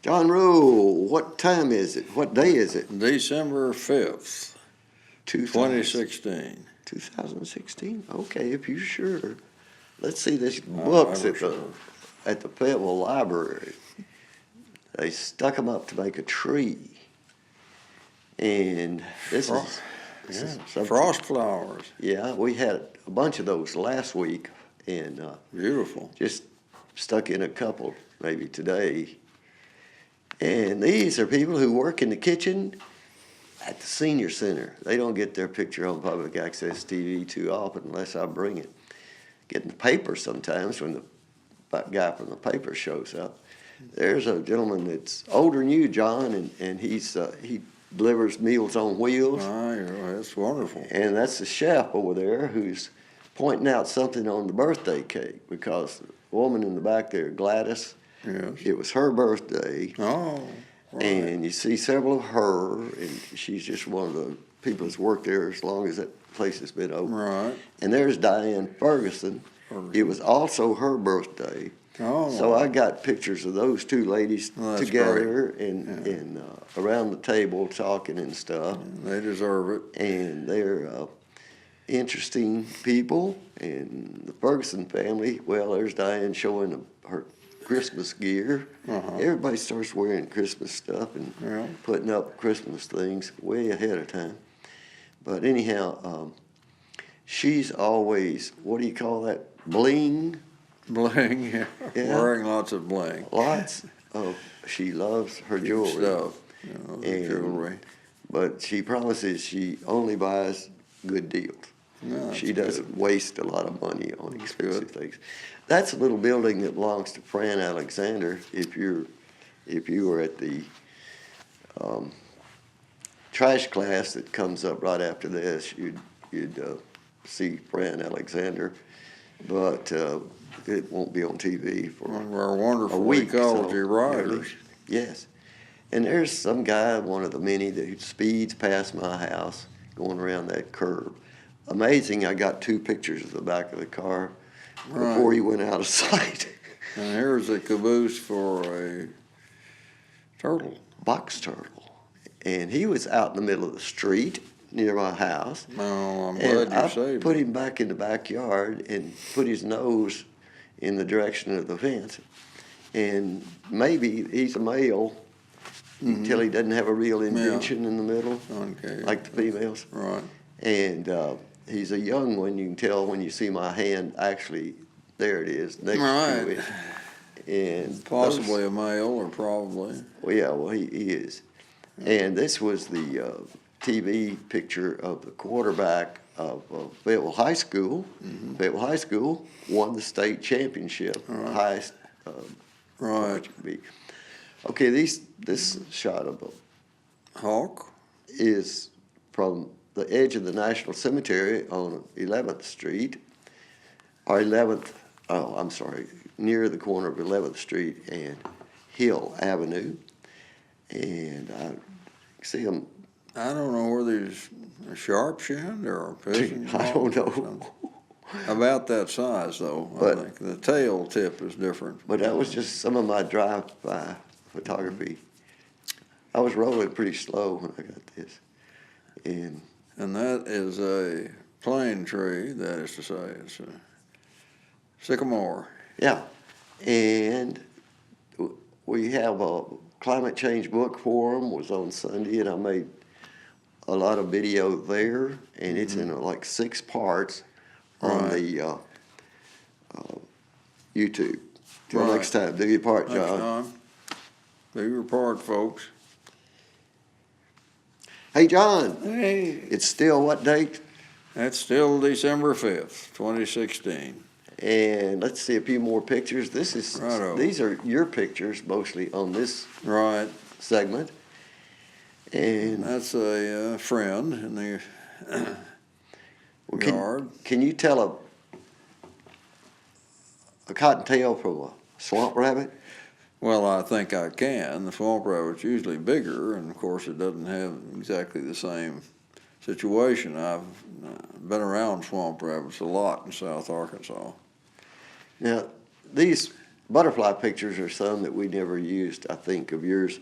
John Rule, what time is it? What day is it? December 5th, 2016. 2016? Okay, if you're sure. Let's see these books at the Fayetteville Library. They stuck them up to make a tree. And this is Frost flowers. Yeah, we had a bunch of those last week, and Beautiful. just stuck in a couple maybe today. And these are people who work in the kitchen at the senior center. They don't get their picture on public access TV too often unless I bring it. Get in the paper sometimes when the guy from the paper shows up. There's a gentleman that's older than you, John, and he delivers Meals on Wheels. Oh, yeah, that's wonderful. And that's the chef over there who's pointing out something on the birthday cake, because the woman in the back there, Gladys, Yes. it was her birthday. Oh, right. And you see several of her, and she's just one of the people that's worked there as long as that place has been open. Right. And there's Diane Ferguson. It was also her birthday. Oh, So I got pictures of those two ladies Well, that's together and around the table talking and stuff. they deserve it. And they're interesting people. And the Ferguson family, well, there's Diane showing her Christmas gear. Uh-huh. Everybody starts wearing Christmas stuff and Yeah. putting up Christmas things way ahead of time. But anyhow, she's always, what do you call that, bling? Bling, yeah. Yeah. Wearing lots of bling. Lots of, she loves her Good jewelry. stuff. You know, the And- jewelry. But she promises she only buys good deals. No, She that's doesn't waste a lot of money on That's expensive good. things. That's a little building that belongs to Fran Alexander. If you were at the trash class that comes up right after this, you'd see Fran Alexander, but it won't be on TV for One of our wonderful a week. ecology so writers. nearly. Yes. And there's some guy, one of the many, that speeds past my house going around that curve. Amazing, I got two pictures of the back of the car before he went out of sight. And here's a caboose for a turtle. Box turtle. And he was out in the middle of the street near my house. Oh, I'm And glad I you saved put it. him back in the backyard and put his nose in the direction of the fence. And maybe he's a male until he doesn't have a real indention in the middle, Okay. like the females. Right. And he's a young one. You can tell when you see my hand. Actually, there it is next Right. to it. And Possibly a male, or probably. well, yeah, well, he is. And this was the TV picture of the quarterback of Fayetteville High School. Fayetteville High School won the state championship, the highest Right. it could be. Okay, this shot of Hawk. is from the edge of the National Cemetery on 11th Street, or 11th, oh, I'm sorry, near the corner of 11th Street and Hill Avenue. And I see them. I don't know whether he's a sharp-shinned or a pigeon. I don't hawk or know. something. About that size, though, But- I think. The tail tip is different. But that was just some of my drive-by photography. I was rolling pretty slow when I got this. And And that is a plane tree, that is to say. It's a sycamore. yeah, and we have a climate change book forum was on Sunday, and I made a lot of video there, and it's in like 6 parts on the YouTube. Till Right. next time, do your part, Thanks, John. John. Do your part, folks. Hey, John, Hey. it's still what date? That's still December 5th, 2016. And let's see a few more pictures. Righto. These are your pictures mostly on this Right. segment. And That's a friend in the well, yard. can you tell a cottontail from a swamp rabbit? Well, I think I can. The swamp rabbit's usually bigger, and of course it doesn't have exactly the same situation. I've been around swamp rabbits a lot in South Arkansas. Now, these butterfly pictures are some that we never used, I think, of yours.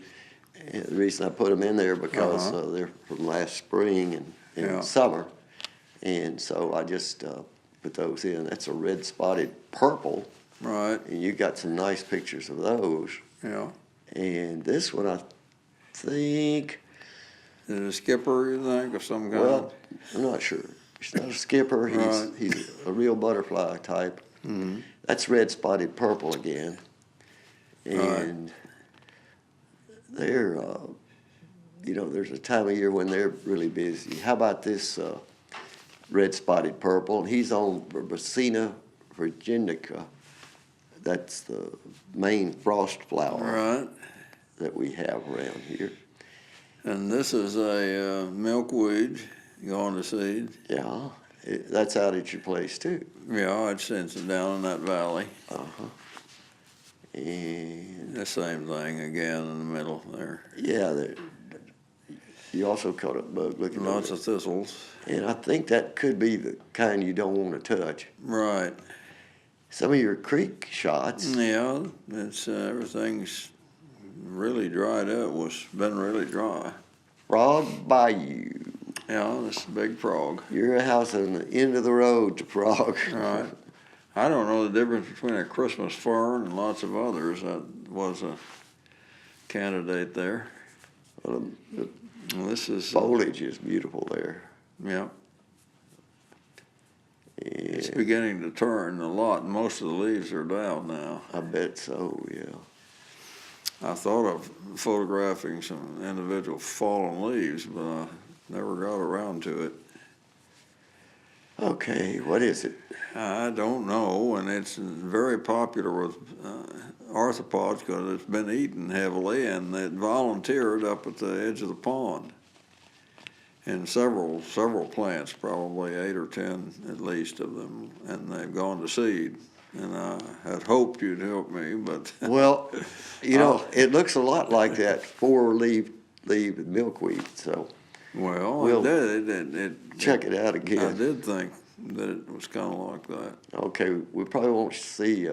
And the reason I put them in there because they're from last spring and Yeah. summer. And so I just put those in. That's a red spotted purple. Right, And you got some nice pictures of those. yeah. And this one, I think, Is it a skipper, you think, of some kind? well, I'm not sure. He's not a skipper. Right. He's a real butterfly type. Mm-hmm. That's red spotted purple again. And they're, there's a time of year when they're really busy. How about this red spotted purple? And he's on Verbena virginica. That's the main frost flower Right. that we have around here. And this is a milkweed going to seed. Yeah, that's out at your place too. Yeah, I'd sense it down in that valley. And The same thing again in the middle there. yeah, you also caught a bug looking at Lots it. of thistles. And I think that could be the kind you don't want to touch. Right. Some of your creek shots, Yeah, it's everything's really dried up. Been really dry. Frog Bayou. Yeah, this big frog. You're a house on the end of the road to Frog. Right. I don't know the difference between a Christmas fern and lots of others. That was a candidate there. Well, the Well, this is foliage is beautiful there. yeah. It's And beginning to turn a lot. And most of the leaves are down now. I bet so, yeah. I thought of photographing some individual fallen leaves, but I never got around to it. Okay, what is it? I don't know, and it's very popular with arthropods because it's been eaten heavily, and it volunteered up at the edge of the pond. And several plants, probably 8 or 10 at least of them, and they've gone to seed. And I had hoped you'd help me, but Well, it looks a lot like that 4-leaf milkweed, so well, it check it out I again. did think that it was kind of like that. Okay, we probably won't see,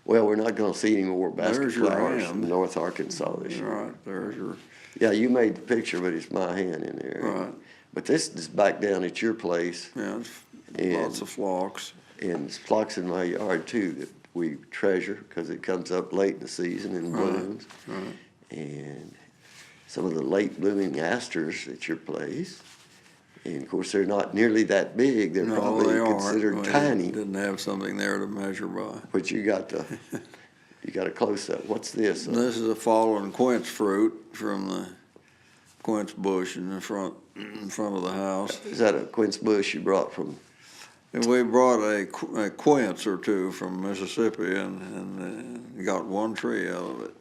we're not gonna see any more basket There's your flowers hand. from North Arkansas this year. Right, there's your Yeah, you made the picture, but it's my hand in there. right. But this is back down at your place, Yeah, it's And- lots of phlox. and there's phlox in my yard too that we treasure, because it comes up late in the season and Right, blooms. right. And some of the late blooming asters at your place. And of course, they're not nearly that big, they're No, probably they aren't. considered We tiny, Didn't have something there to measure by. but you got a close up. What's this? This is a fallen quince fruit from the quince bush in front of the house. Is that a quince bush you brought from? And we brought a quince or two from Mississippi and got one tree out of it,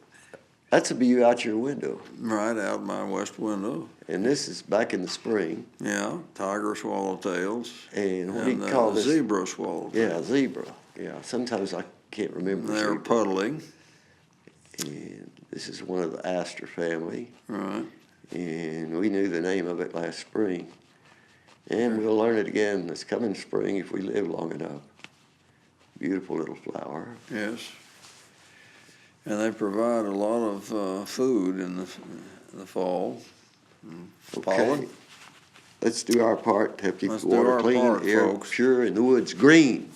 That's a view out your window. right out my west window. And this is back in the spring. Yeah, tiger swallowtails. And what do you call this? Zebra swallowtails. Yeah, zebra. Yeah, sometimes I can't remember. They're zebra. puddling. And this is one of the aster family. Right. And we knew the name of it last spring. And we'll learn it again this coming spring if we live long enough. Beautiful little flower. Yes. And they provide a lot of food in the fall. Pollen. Let's do our part to keep Let's the do water our clean, part, air folks. pure, and the woods green.